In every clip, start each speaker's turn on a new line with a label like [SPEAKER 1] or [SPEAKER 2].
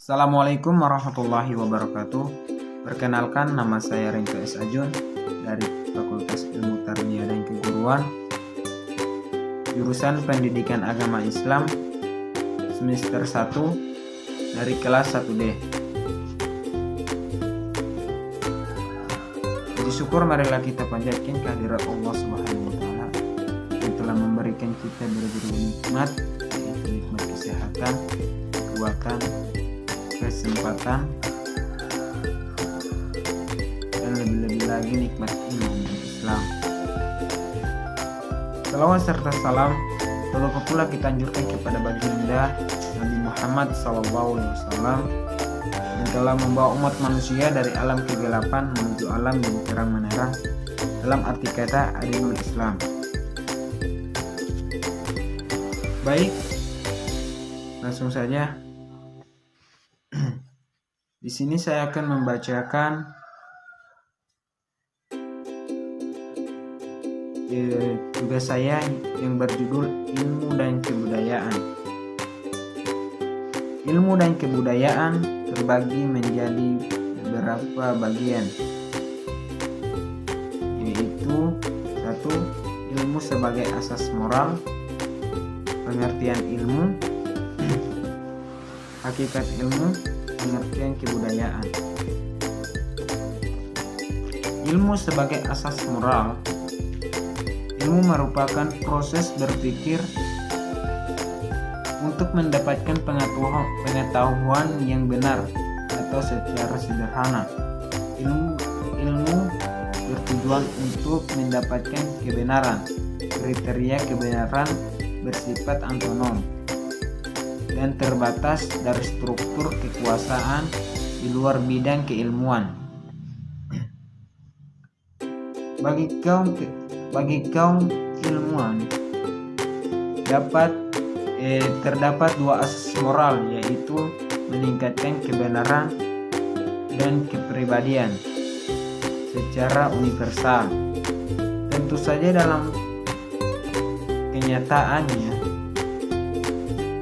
[SPEAKER 1] Assalamualaikum warahmatullahi wabarakatuh. Perkenalkan, nama saya Rinto S. Ajun dari Fakultas Ilmu Tarbiyah dan Keguruan, jurusan Pendidikan Agama Islam, semester 1 dari kelas 1D. Puji syukur marilah kita panjatkan kehadirat Allah Subhanahu wa taala yang telah memberikan kita berbagai nikmat, yaitu nikmat kesehatan, kekuatan, kesempatan, dan lebih-lebih lagi nikmat iman dan Islam. Salawat serta salam terlupa pula kita anjurkan kepada baginda Nabi Muhammad SAW yang telah membawa umat manusia dari alam kegelapan menuju alam yang terang menerang, dalam arti kata adilul Islam. Baik, langsung saja. Di sini saya akan membacakan tugas saya yang berjudul Ilmu dan Kebudayaan. Ilmu dan kebudayaan terbagi menjadi beberapa bagian, yaitu 1. Ilmu sebagai asas moral, pengertian ilmu, hakikat ilmu, pengertian kebudayaan. Ilmu sebagai asas moral. Ilmu merupakan proses berpikir untuk mendapatkan pengetahuan yang benar, atau secara sederhana, ilmu bertujuan untuk mendapatkan kebenaran. Kriteria kebenaran bersifat antonom dan terbatas dari struktur kekuasaan di luar bidang keilmuan. Bagi kaum ilmuwan terdapat dua asas moral, yaitu meningkatkan kebenaran dan kepribadian secara universal. Tentu saja dalam kenyataannya,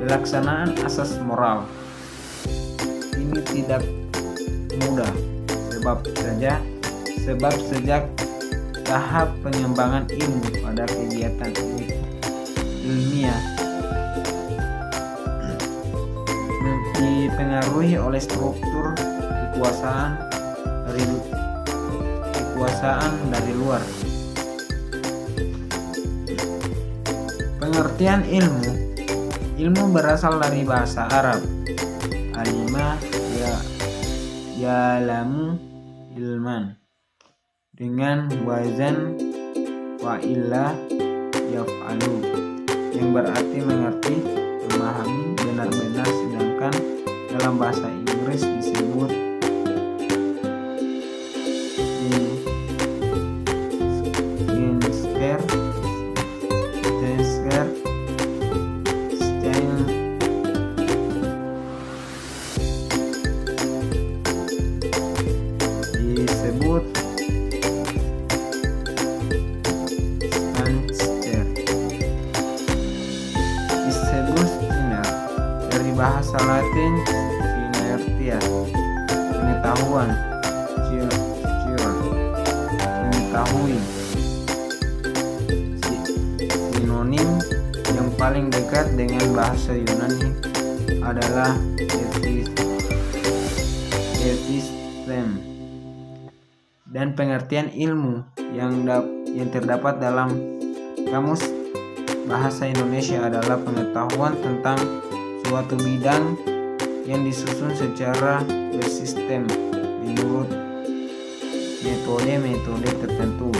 [SPEAKER 1] pelaksanaan asas moral ini tidak mudah, sebab sejak tahap pengembangan ilmu pada kegiatan ilmiah dipengaruhi oleh struktur kekuasaan dari luar. Pengertian ilmu berasal dari bahasa Arab alima ya'lamu ilman, dengan wazan fa'ila yaf'alu, yang berarti mengerti, memahami, benar-benar, sedangkan dalam bahasa Inggris disebut bahasa Latin sinertia, pengetahuan, mengetahui. Sinonim yang paling dekat dengan bahasa Yunani adalah epistem. Dan pengertian ilmu yang terdapat dalam Kamus Bahasa Indonesia adalah pengetahuan tentang suatu bidang yang disusun secara bersistem menurut metode-metode tertentu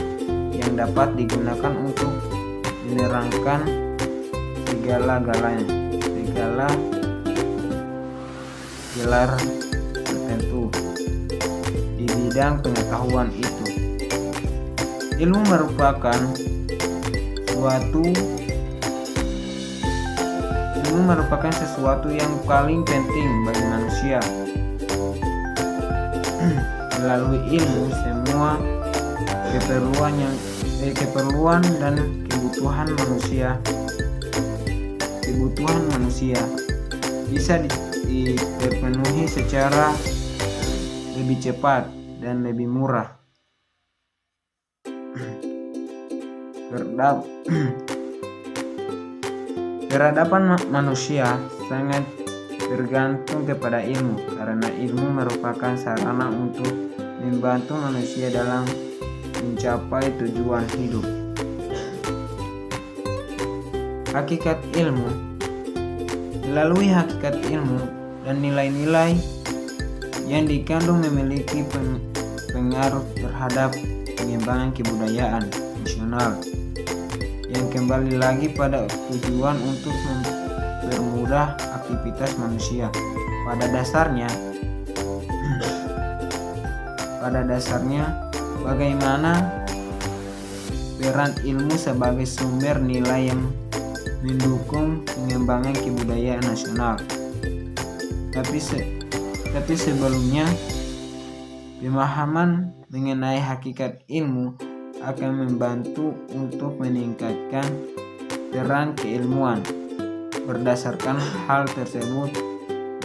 [SPEAKER 1] yang dapat digunakan untuk menerangkan segala gelar tertentu di bidang pengetahuan itu. Ilmu merupakan sesuatu yang paling penting bagi manusia. Melalui ilmu, semua keperluan dan kebutuhan manusia bisa terpenuhi secara lebih cepat dan lebih murah. Peradaban manusia sangat bergantung kepada ilmu, karena ilmu merupakan sarana untuk membantu manusia dalam mencapai tujuan hidup. Hakikat ilmu. Melalui hakikat ilmu dan nilai-nilai yang dikandung memiliki pengaruh terhadap pengembangan kebudayaan nasional, yang kembali lagi pada tujuan untuk mempermudah aktivitas manusia. Pada dasarnya, bagaimana peran ilmu sebagai sumber nilai yang mendukung pengembangan kebudayaan nasional. Tapi sebelumnya, pemahaman mengenai hakikat ilmu akan membantu untuk meningkatkan peran keilmuan. Berdasarkan hal tersebut,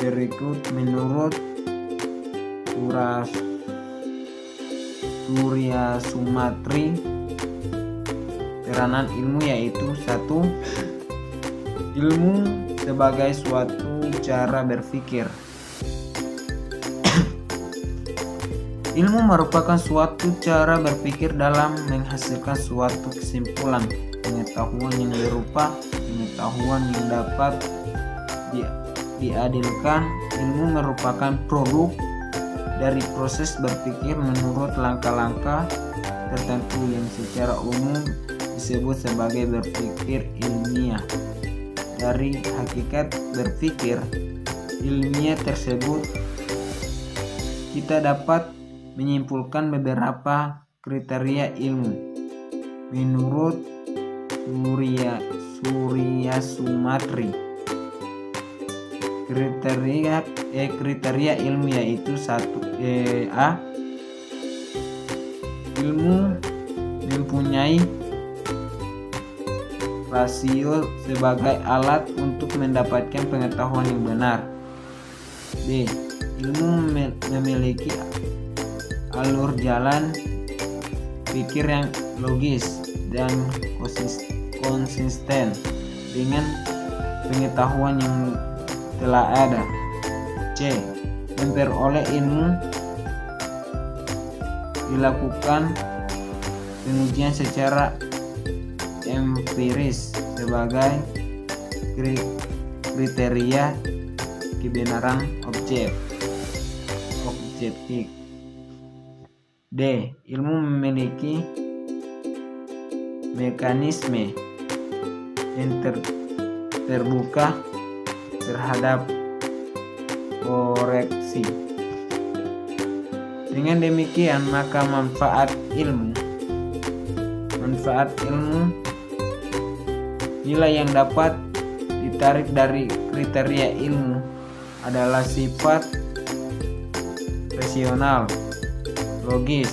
[SPEAKER 1] berikut menurut Surya Sumatri, peranan ilmu yaitu 1. Ilmu sebagai suatu cara berpikir. Ilmu merupakan suatu cara berpikir dalam menghasilkan suatu kesimpulan, pengetahuan yang berupa pengetahuan yang dapat diadilkan. Ilmu merupakan produk dari proses berpikir menurut langkah-langkah tertentu yang secara umum disebut sebagai berpikir ilmiah. Dari hakikat berpikir ilmiah tersebut, kita dapat menyimpulkan beberapa kriteria ilmu. Menurut Surya Sumatri, kriteria ilmu yaitu 1. A. Ilmu mempunyai rasio sebagai alat untuk mendapatkan pengetahuan yang benar. B. Ilmu memiliki alur jalan pikir yang logis dan konsisten dengan pengetahuan yang telah ada. C. Memperoleh ilmu dilakukan pengujian secara empiris sebagai kriteria kebenaran objektif. D. Ilmu memiliki mekanisme yang terbuka terhadap koreksi. Dengan demikian, maka manfaat ilmu, nilai yang dapat ditarik dari kriteria ilmu adalah sifat rasional, logis,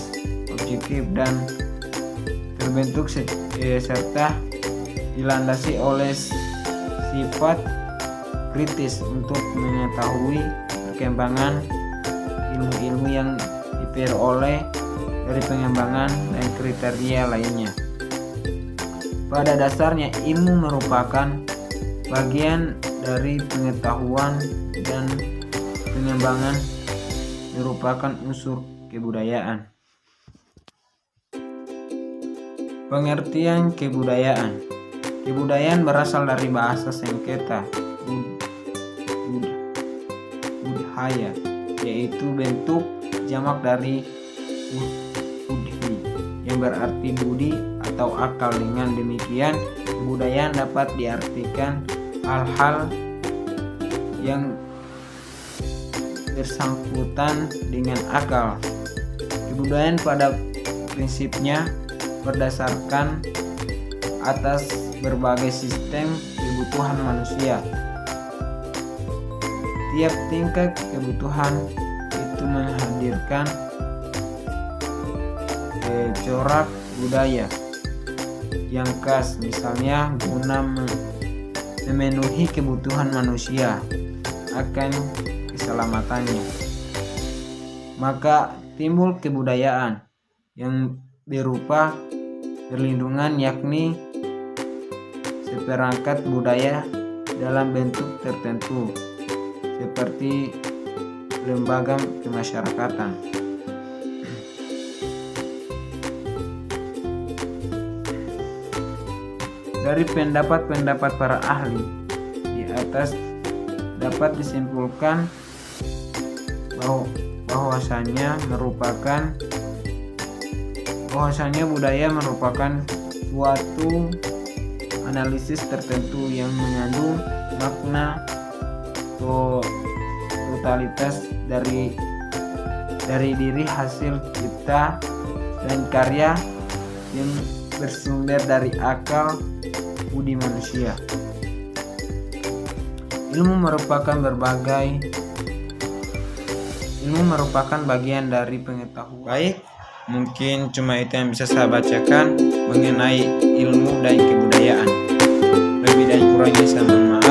[SPEAKER 1] objektif, dan terbentuk serta dilandasi oleh sifat kritis untuk mengetahui perkembangan ilmu-ilmu yang diperoleh dari pengembangan dan kriteria lainnya. Pada dasarnya, ilmu merupakan bagian dari pengetahuan dan pengembangan merupakan unsur kebudayaan. Pengertian kebudayaan. Kebudayaan berasal dari bahasa Sengketa budhaya, yaitu bentuk jamak dari budhi yang berarti budi atau akal. Dengan demikian, kebudayaan dapat diartikan hal-hal yang bersangkutan dengan akal. Kebudayaan pada prinsipnya berdasarkan atas berbagai sistem kebutuhan manusia. Tiap tingkat kebutuhan itu menghadirkan corak budaya yang khas, misalnya guna memenuhi kebutuhan manusia. akan keselamatannya. Maka timbul kebudayaan yang berupa perlindungan, yakni seperangkat budaya dalam bentuk tertentu seperti lembaga kemasyarakatan. Dari pendapat-pendapat para ahli di atas dapat disimpulkan bahwasanya budaya merupakan suatu analisis tertentu yang mengandung makna totalitas dari diri, hasil cipta dan karya yang bersumber dari akal budi manusia. Ilmu merupakan bagian dari pengetahuan. Baik, mungkin cuma itu yang bisa saya bacakan mengenai ilmu dan kebudayaan. Lebih dan kurangnya saya mohon maaf.